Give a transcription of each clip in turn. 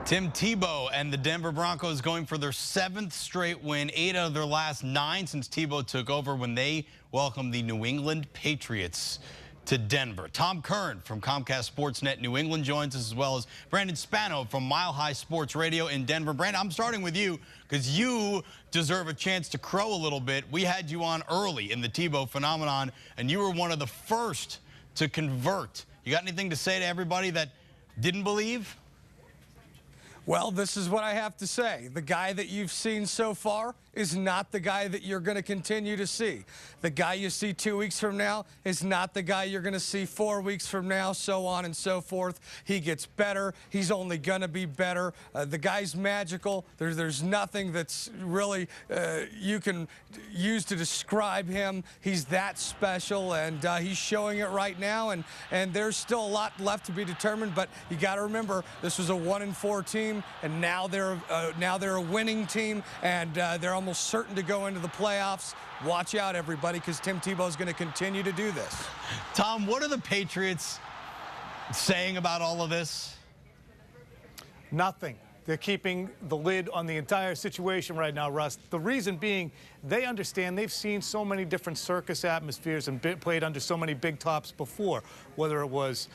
Tim Tebow and the Denver Broncos going for their 7th straight win, 8 out of their last 9 since Tebow took over when they welcomed the New England Patriots to Denver. Tom Curran from Comcast Sportsnet New England joins us, as well as Brandon Spano from Mile High Sports Radio in Denver. Brandon, I'm starting with you because you deserve a chance to crow a little bit. We had you on early in the Tebow phenomenon, and you were one of the first to convert. You got anything to say to everybody that didn't believe? Well, this is what I have to say. The guy that you've seen so far is not the guy that you're going to continue to see. The guy you see 2 weeks from now is not the guy you're going to see 4 weeks from now, so on and so forth. He gets better. He's only going to be better. The guy's magical. There's nothing that's really you can use to describe him. He's that special, and he's showing it right now, and there's still a lot left to be determined, but you got to remember, this was a 1-4 team, and now they're a winning team, and they're almost certain to go into the playoffs. Watch out, everybody, because Tim Tebow is going to continue to do this. Tom, what are the Patriots saying about all of this? Nothing. They're keeping the lid on the entire situation right now, Russ. The reason being, they understand they've seen so many different circus atmospheres and played under so many big tops before, whether it was,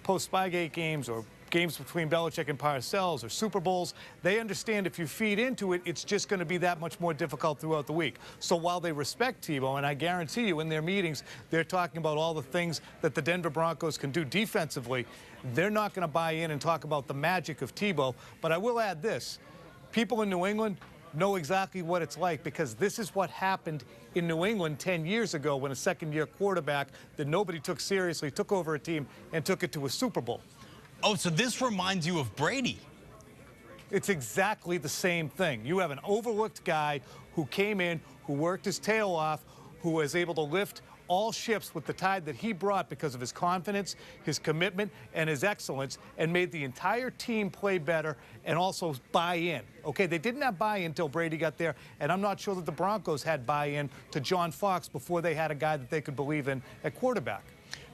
post-Spygate games or games between Belichick and Parcells or Super Bowls. They understand if you feed into it, it's just going to be that much more difficult throughout the week. So while they respect Tebow, and I guarantee you in their meetings, they're talking about all the things that the Denver Broncos can do defensively, they're not going to buy in and talk about the magic of Tebow. But I will add this. People in New England know exactly what it's like, because this is what happened in New England 10 years ago when a second-year quarterback that nobody took seriously took over a team and took it to a Super Bowl. Oh, so this reminds you of Brady. It's exactly the same thing. You have an overlooked guy who came in, who worked his tail off, who was able to lift all ships with the tide that he brought because of his confidence, his commitment, and his excellence, and made the entire team play better and also buy in. Okay, they didn't have buy-in until Brady got there, and I'm not sure that the Broncos had buy-in to John Fox before they had a guy that they could believe in at quarterback.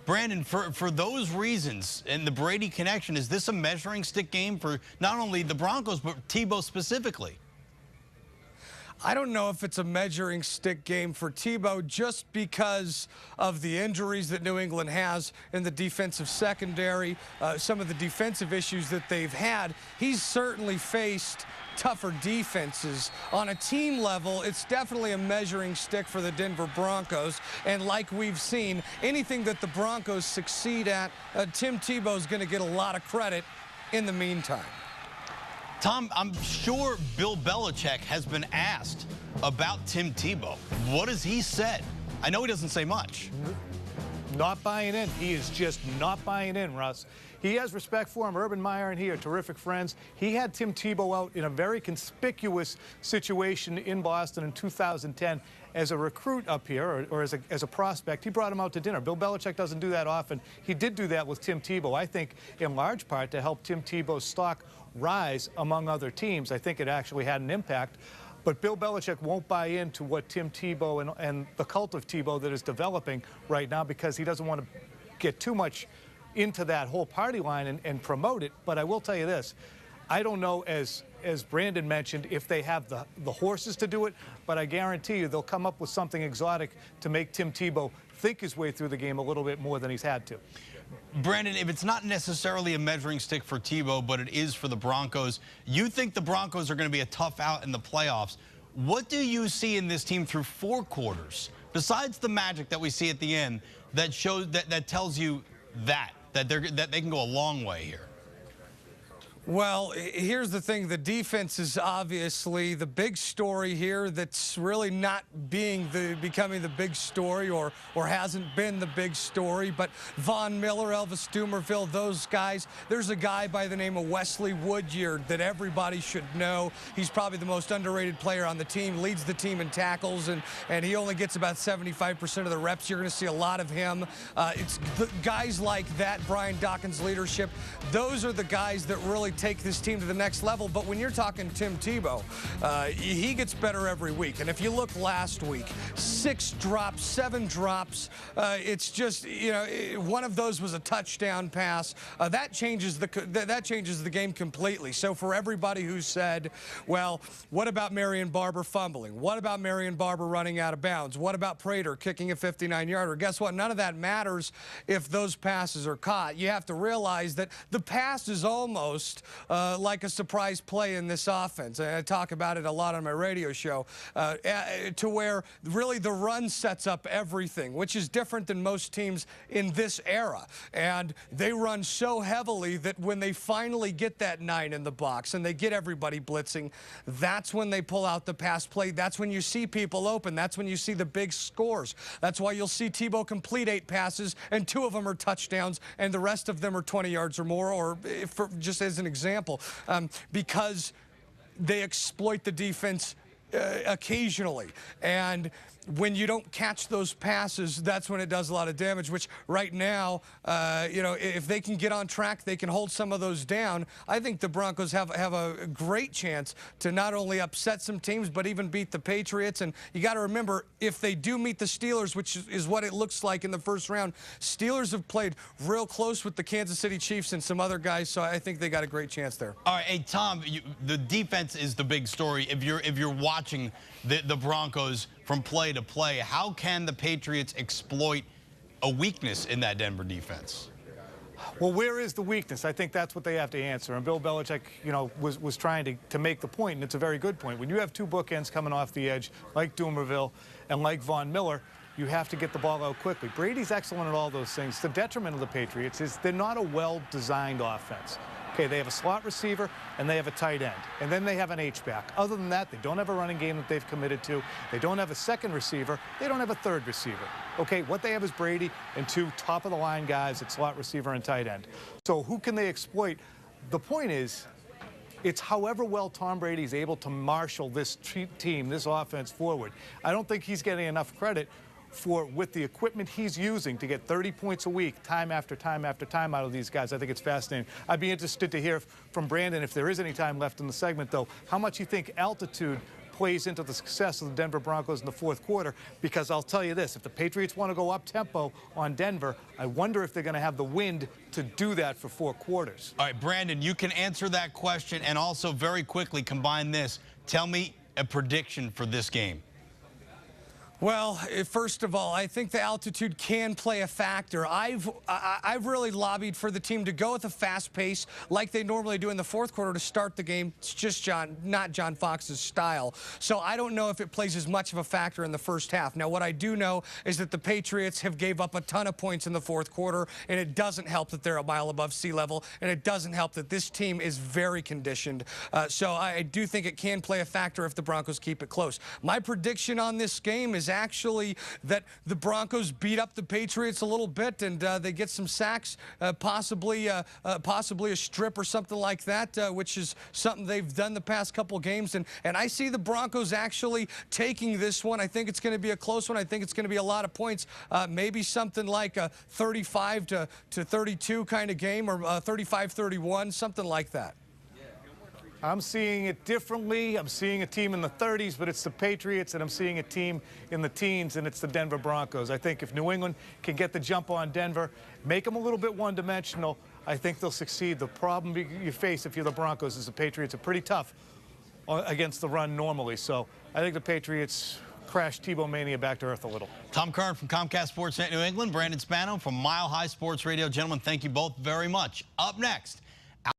Brandon, for those reasons and the Brady connection, is this a measuring stick game for not only the Broncos, but Tebow specifically? I don't know if it's a measuring stick game for Tebow just because of the injuries that New England has in the defensive secondary, some of the defensive issues that they've had. He's certainly faced tougher defenses. On a team level, it's definitely a measuring stick for the Denver Broncos. And like we've seen, anything that the Broncos succeed at, Tim Tebow is going to get a lot of credit in the meantime. Tom, I'm sure Bill Belichick has been asked about Tim Tebow. What has he said? I know he doesn't say much. Not buying in. He is just not buying in, Russ. He has respect for him. Urban Meyer and he are terrific friends. He had Tim Tebow out in a very conspicuous situation in Boston in 2010 as a recruit up here, or as a prospect. He brought him out to dinner. Bill Belichick doesn't do that often. He did do that with Tim Tebow, I think, in large part to help Tim Tebow's stock rise among other teams. I think it actually had an impact. But Bill Belichick won't buy into what Tim Tebow and the cult of Tebow that is developing right now, because he doesn't want to get too much into that whole party line and promote it. But I will tell you this. I don't know, as Brandon mentioned, if they have the horses to do it, but I guarantee you they'll come up with something exotic to make Tim Tebow think his way through the game a little bit more than he's had to. Brandon, if it's not necessarily a measuring stick for Tebow, but it is for the Broncos, you think the Broncos are going to be a tough out in the playoffs. What do you see in this team through 4 quarters, besides the magic that we see at the end, that shows that tells you that they can go a long way here? Well, here's the thing. The defense is obviously the big story here that's really not becoming the big story or hasn't been the big story. But Von Miller, Elvis Dumervil, those guys. There's a guy by the name of Wesley Woodyard that everybody should know. He's probably the most underrated player on the team, leads the team in tackles, and he only gets about 75% of the reps. You're going to see a lot of him. It's the guys like that, Brian Dawkins' leadership. Those are the guys that really take this team to the next level. But when you're talking Tim Tebow, he gets better every week. And if you look last week, 6 drops, 7 drops. It's just, you know, one of those was a touchdown pass. That changes the game completely. So for everybody who said, well, what about Marion Barber fumbling? What about Marion Barber running out of bounds? What about Prater kicking a 59-yarder? Guess what? None of that matters if those passes are caught. You have to realize that the pass is almost like a surprise play in this offense. I talk about it a lot on my radio show, to where really the run sets up everything, which is different than most teams in this era. And they run so heavily that when they finally get that 9 in the box and they get everybody blitzing, that's when they pull out the pass play. That's when you see people open. That's when you see the big scores. That's why you'll see Tebow complete 8 passes and 2 of them are touchdowns and the rest of them are 20 yards or more, or just as an example, because they exploit the defense occasionally. And when you don't catch those passes, that's when it does a lot of damage, which right now, you know, if they can get on track, they can hold some of those down. I think the Broncos have a great chance to not only upset some teams, but even beat the Patriots. And you got to remember, if they do meet the Steelers, which is what it looks like in the first round, Steelers have played real close with the Kansas City Chiefs and some other guys, so I think they got a great chance there. All right, hey, Tom, the defense is the big story. If you're watching the Broncos from play to play, how can the Patriots exploit a weakness in that Denver defense? Well, where is the weakness? I think that's what they have to answer. And Bill Belichick, you know, was trying to make the point, and it's a very good point. When you have 2 bookends coming off the edge, like Doomerville and like Von Miller, you have to get the ball out quickly. Brady's excellent at all those things. The detriment of the Patriots is they're not a well-designed offense. Okay, they have a slot receiver and they have a tight end. And then they have an H-back. Other than that, they don't have a running game that they've committed to. They don't have a second receiver. They don't have a third receiver. Okay, what they have is Brady and 2 top-of-the-line guys at slot receiver and tight end. So who can they exploit? The point is, it's however well Tom Brady's able to marshal this team, this offense forward. I don't think he's getting enough credit for, with the equipment he's using, to get 30 points a week, time after time after time out of these guys. I think it's fascinating. I'd be interested to hear from Brandon, if there is any time left in the segment, though, how much you think altitude plays into the success of the Denver Broncos in the 4th quarter, because I'll tell you this, if the Patriots want to go up-tempo on Denver, I wonder if they're going to have the wind to do that for 4 quarters. All right, Brandon, you can answer that question and also very quickly combine this. Tell me a prediction for this game. Well, first of all, I think the altitude can play a factor. I've really lobbied for the team to go with a fast pace like they normally do in the 4th quarter to start the game. It's just not John Fox's style. So I don't know if it plays as much of a factor in the first half. Now, what I do know is that the Patriots have gave up a ton of points in the 4th quarter, and it doesn't help that they're a mile above sea level, and it doesn't help that this team is very conditioned. So I do think it can play a factor if the Broncos keep it close. My prediction on this game is actually that the Broncos beat up the Patriots a little bit, and they get some sacks, possibly a strip or something like that, which is something they've done the past couple games. And I see the Broncos actually taking this one. I think it's going to be a close one. I think it's going to be a lot of points, maybe something like a 35 to 32 kind of game, or 35-31, something like that. I'm seeing it differently. I'm seeing a team in the 30s, but it's the Patriots, and I'm seeing a team in the teens, and it's the Denver Broncos. I think if New England can get the jump on Denver, make them a little bit one-dimensional, I think they'll succeed. The problem you face if you're the Broncos is the Patriots are pretty tough against the run normally. So I think the Patriots crash Tebow mania back to earth a little. Tom Curran from Comcast Sportsnet New England, Brandon Spano from Mile High Sports Radio. Gentlemen, thank you both very much. Up next,